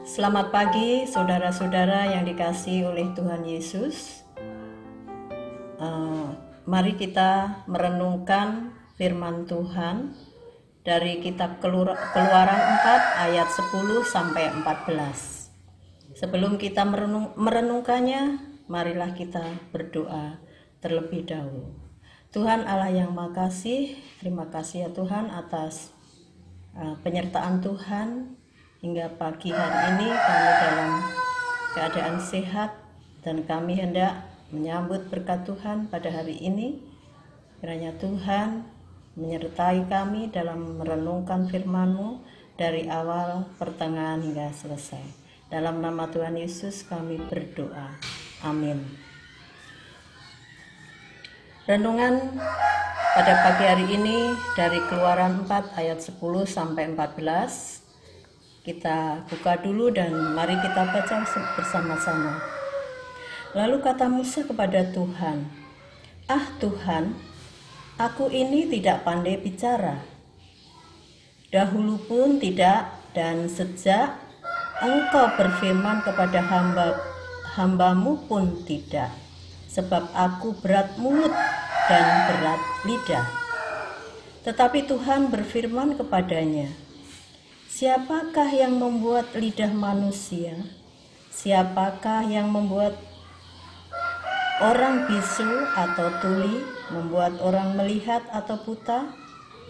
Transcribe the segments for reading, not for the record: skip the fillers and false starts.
Selamat pagi saudara-saudara yang dikasihi oleh Tuhan Yesus. Mari kita merenungkan firman Tuhan dari kitab Keluaran 4 ayat 10 sampai 14. Sebelum kita merenungkannya, marilah kita berdoa terlebih dahulu. Tuhan Allah yang Maha Kasih, terima kasih ya Tuhan atas penyertaan Tuhan. Hingga pagi hari ini kami dalam keadaan sehat dan kami hendak menyambut berkat Tuhan pada hari ini. Kiranya Tuhan menyertai kami dalam merenungkan firman-Mu dari awal, pertengahan hingga selesai. Dalam nama Tuhan Yesus kami berdoa. Amin. Renungan pada pagi hari ini dari Keluaran 4 ayat 10 sampai 14. Kita buka dulu dan mari kita baca bersama-sama. Lalu kata Musa kepada Tuhan, "Ah Tuhan, aku ini tidak pandai bicara. Dahulu pun tidak, dan sejak Engkau berfirman kepada hamba-Mu pun tidak. Sebab aku berat mulut dan berat lidah." Tetapi Tuhan berfirman kepadanya, "Siapakah yang membuat lidah manusia? Siapakah yang membuat orang bisu atau tuli, membuat orang melihat atau buta?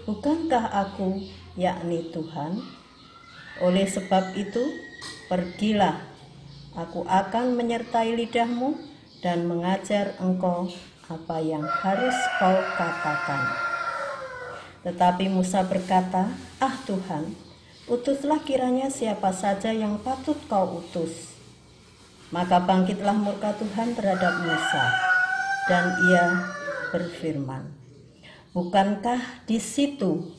Bukankah aku, yakni Tuhan? Oleh sebab itu, pergilah, aku akan menyertai lidahmu dan mengajar engkau apa yang harus kau katakan." Tetapi Musa berkata, "Ah Tuhan, utuslah kiranya siapa saja yang patut kau utus." Maka bangkitlah murka Tuhan terhadap Musa, dan ia berfirman, "Bukankah di situ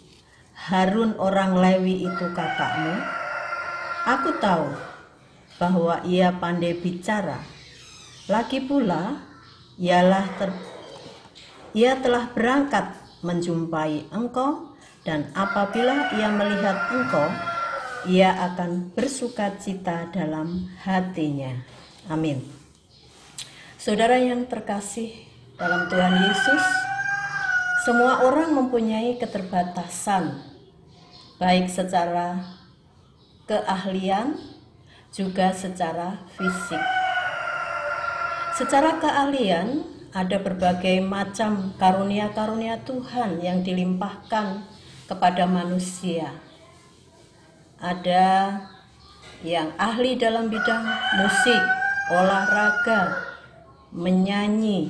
Harun orang Lewi itu kakakmu? Aku tahu bahwa ia pandai bicara. Lagi pula, ia telah berangkat menjumpai engkau, dan apabila ia melihat engkau, ia akan bersukacita dalam hatinya." Amin. Saudara yang terkasih dalam Tuhan Yesus, semua orang mempunyai keterbatasan, baik secara keahlian juga secara fisik. Secara keahlian, ada berbagai macam karunia-karunia Tuhan yang dilimpahkan kepada manusia. Ada yang ahli dalam bidang musik, olahraga, menyanyi,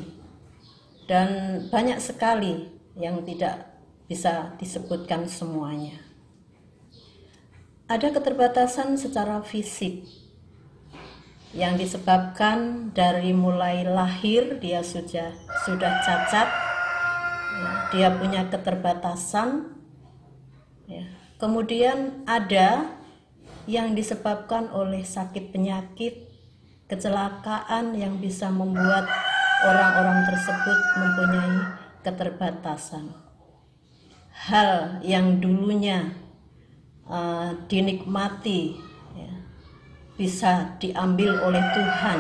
dan banyak sekali yang tidak bisa disebutkan semuanya. Ada keterbatasan secara fisik yang disebabkan dari mulai lahir dia sudah cacat, dia punya keterbatasan. Kemudian ada yang disebabkan oleh sakit penyakit, kecelakaan yang bisa membuat orang-orang tersebut mempunyai keterbatasan. Hal yang dulunya dinikmati bisa diambil oleh Tuhan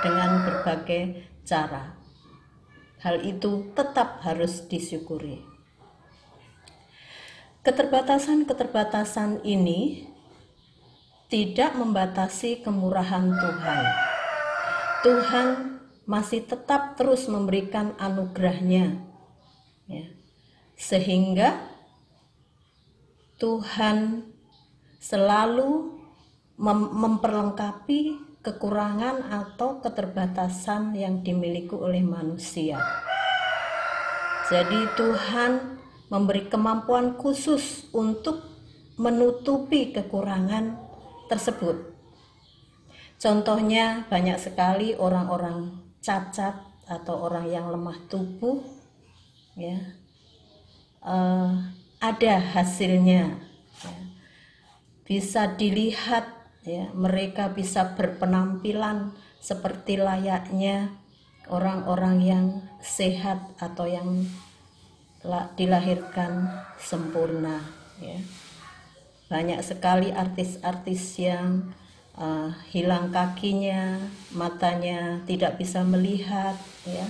dengan berbagai cara. Hal itu tetap harus disyukuri. Keterbatasan-keterbatasan ini tidak membatasi kemurahan Tuhan. Tuhan masih tetap terus memberikan anugerah-Nya, sehingga Tuhan selalu memperlengkapi kekurangan atau keterbatasan yang dimiliki oleh manusia. Jadi Tuhan memberi kemampuan khusus untuk menutupi kekurangan tersebut. Contohnya banyak sekali orang-orang cacat atau orang yang lemah tubuh, ada hasilnya, bisa dilihat. Mereka bisa berpenampilan seperti layaknya orang-orang yang sehat atau yang dilahirkan sempurna. Banyak sekali artis-artis yang hilang kakinya, matanya tidak bisa melihat, ya.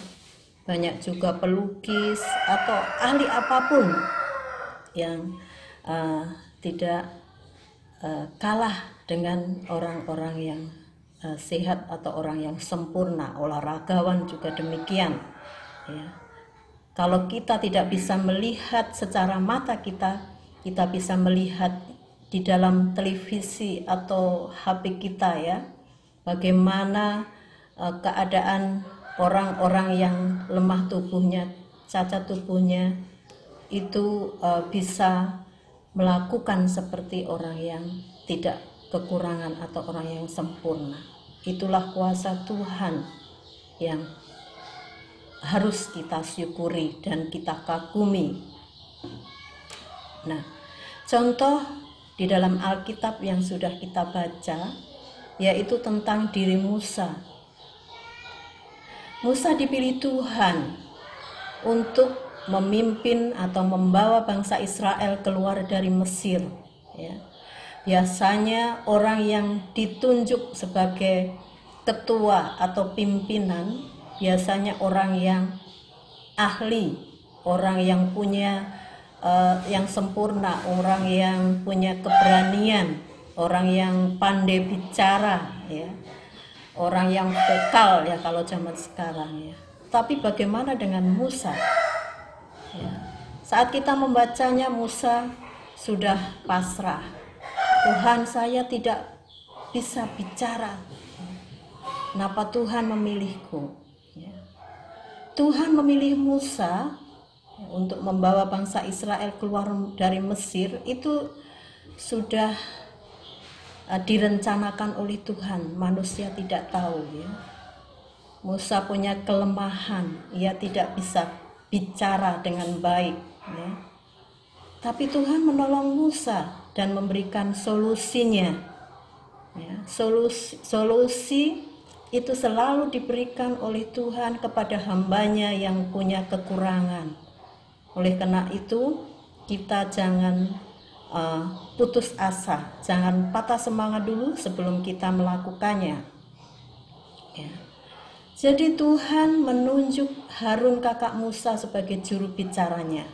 Banyak juga pelukis atau ahli apapun yang tidak kalah dengan orang-orang yang sehat atau orang yang sempurna. Olahragawan juga demikian, ya. Kalau kita tidak bisa melihat secara mata kita bisa melihat di dalam televisi atau HP kita, ya, bagaimana keadaan orang-orang yang lemah tubuhnya, cacat tubuhnya itu bisa melakukan seperti orang yang tidak kekurangan atau orang yang sempurna. Itulah kuasa Tuhan yang harus kita syukuri dan kita kagumi. Nah, contoh di dalam Alkitab yang sudah kita baca yaitu tentang diri Musa. Musa dipilih Tuhan untuk memimpin atau membawa bangsa Israel keluar dari Mesir, ya. Biasanya orang yang ditunjuk sebagai ketua atau pimpinan biasanya orang yang ahli, orang yang punya yang sempurna, orang yang punya keberanian, orang yang pandai bicara, ya, orang yang vokal, ya, kalau zaman sekarang, ya. Tapi bagaimana dengan Musa? Ya. Saat kita membacanya, Musa sudah pasrah. Tuhan, saya tidak bisa bicara. Kenapa Tuhan memilihku? Ya. Tuhan memilih Musa untuk membawa bangsa Israel keluar dari Mesir. Itu sudah direncanakan oleh Tuhan. Manusia tidak tahu, ya. Musa punya kelemahan, ia tidak bisa bicara dengan baik, ya. Tapi Tuhan menolong Musa dan memberikan solusinya, ya. Solusi itu selalu diberikan oleh Tuhan kepada hambanya yang punya kekurangan. Oleh karena itu kita jangan putus asa, jangan patah semangat dulu sebelum kita melakukannya, ya. Jadi Tuhan menunjuk Harun kakak Musa sebagai juru bicaranya,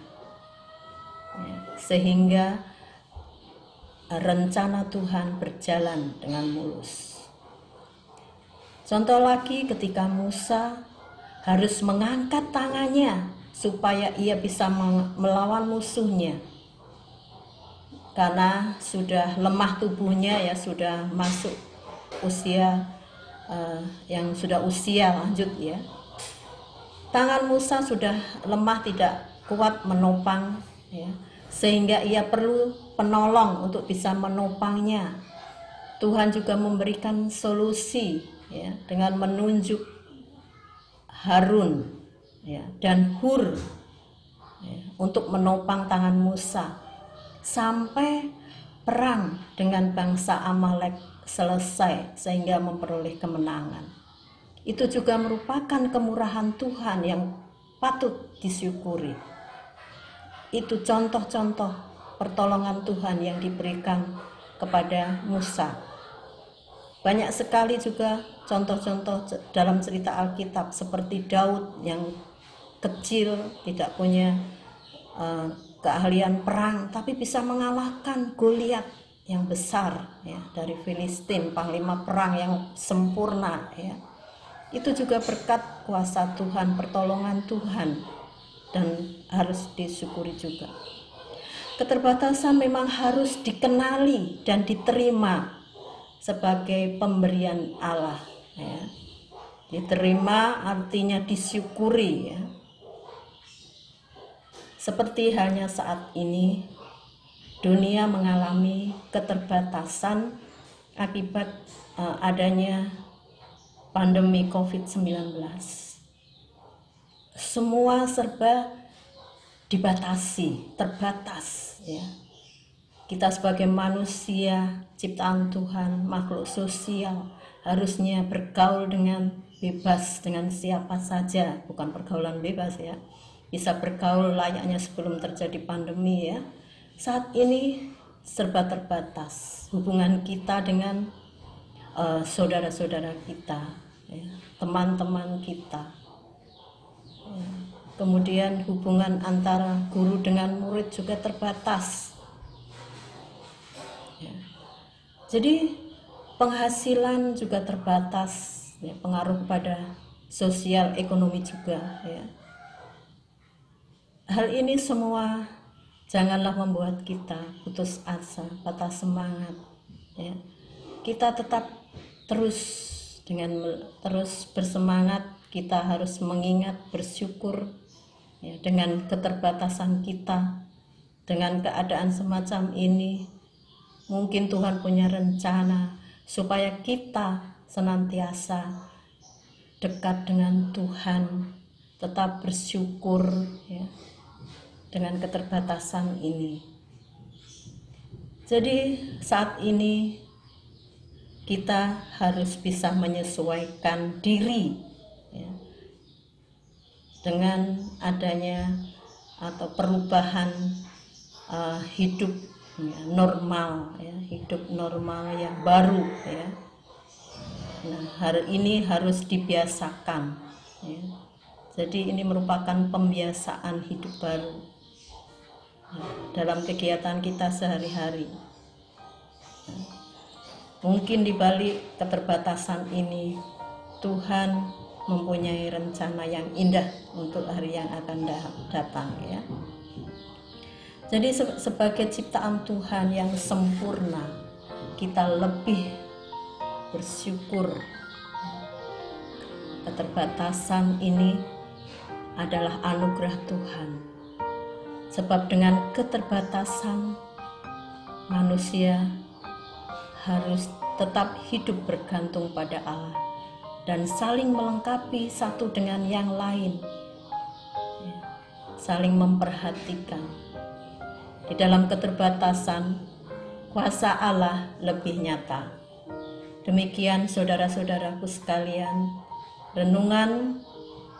ya, sehingga rencana Tuhan berjalan dengan mulus. Contoh lagi, ketika Musa harus mengangkat tangannya supaya ia bisa melawan musuhnya, karena sudah lemah tubuhnya, ya, sudah masuk usia yang sudah usia lanjut, ya. Tangan Musa sudah lemah, tidak kuat menopang, ya, sehingga ia perlu penolong untuk bisa menopangnya. Tuhan juga memberikan solusi, ya, dengan menunjuk Harun, ya, dan Hur, ya, untuk menopang tangan Musa sampai perang dengan bangsa Amalek selesai sehingga memperoleh kemenangan. Itu juga merupakan kemurahan Tuhan yang patut disyukuri. Itu contoh-contoh pertolongan Tuhan yang diberikan kepada Musa. Banyak sekali juga contoh-contoh dalam cerita Alkitab, seperti Daud yang kecil, tidak punya keahlian perang, tapi bisa mengalahkan Goliat yang besar, ya, dari Filistin, panglima perang yang sempurna, ya. Itu juga berkat kuasa Tuhan, pertolongan Tuhan, dan harus disyukuri juga. Keterbatasan memang harus dikenali dan diterima sebagai pemberian Allah, ya. Diterima artinya disyukuri, ya. Seperti halnya saat ini dunia mengalami keterbatasan akibat adanya pandemi COVID-19. Semua serba dibatasi, terbatas, ya. Kita sebagai manusia ciptaan Tuhan, makhluk sosial, harusnya bergaul dengan bebas dengan siapa saja, bukan pergaulan bebas, ya. Bisa bergaul layaknya sebelum terjadi pandemi, ya. Saat ini serba terbatas. Hubungan kita dengan saudara-saudara kita, ya, teman-teman kita. Ya. Kemudian hubungan antara guru dengan murid juga terbatas. Ya. Jadi penghasilan juga terbatas, ya, pengaruh pada sosial ekonomi juga. Ya. Hal ini semua janganlah membuat kita putus asa, patah semangat. Ya. Kita tetap terus bersemangat. Kita harus mengingat, bersyukur, ya, dengan keterbatasan kita, dengan keadaan semacam ini. Mungkin Tuhan punya rencana supaya kita senantiasa dekat dengan Tuhan, tetap bersyukur, ya, dengan keterbatasan ini. Jadi saat ini kita harus bisa menyesuaikan diri, ya, dengan adanya atau perubahan hidup, ya, normal, ya, hidup normal yang baru, ya. Nah, hari ini harus dibiasakan, ya. Jadi ini merupakan pembiasaan hidup baru, ya, dalam kegiatan kita sehari-hari. Mungkin di balik keterbatasan ini Tuhan mempunyai rencana yang indah untuk hari yang akan datang, ya. Jadi sebagai ciptaan Tuhan yang sempurna, kita lebih bersyukur. Keterbatasan ini adalah anugerah Tuhan. Sebab dengan keterbatasan manusia harus tetap hidup bergantung pada Allah dan saling melengkapi satu dengan yang lain, ya, saling memperhatikan. Di dalam keterbatasan, kuasa Allah lebih nyata. Demikian saudara-saudaraku sekalian, renungan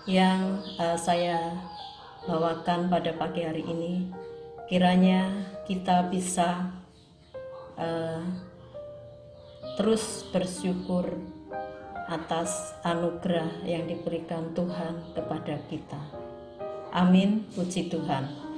yang saya bawakan pada pagi hari ini. Kiranya kita bisa terus bersyukur atas anugerah yang diberikan Tuhan kepada kita. Amin, puji Tuhan.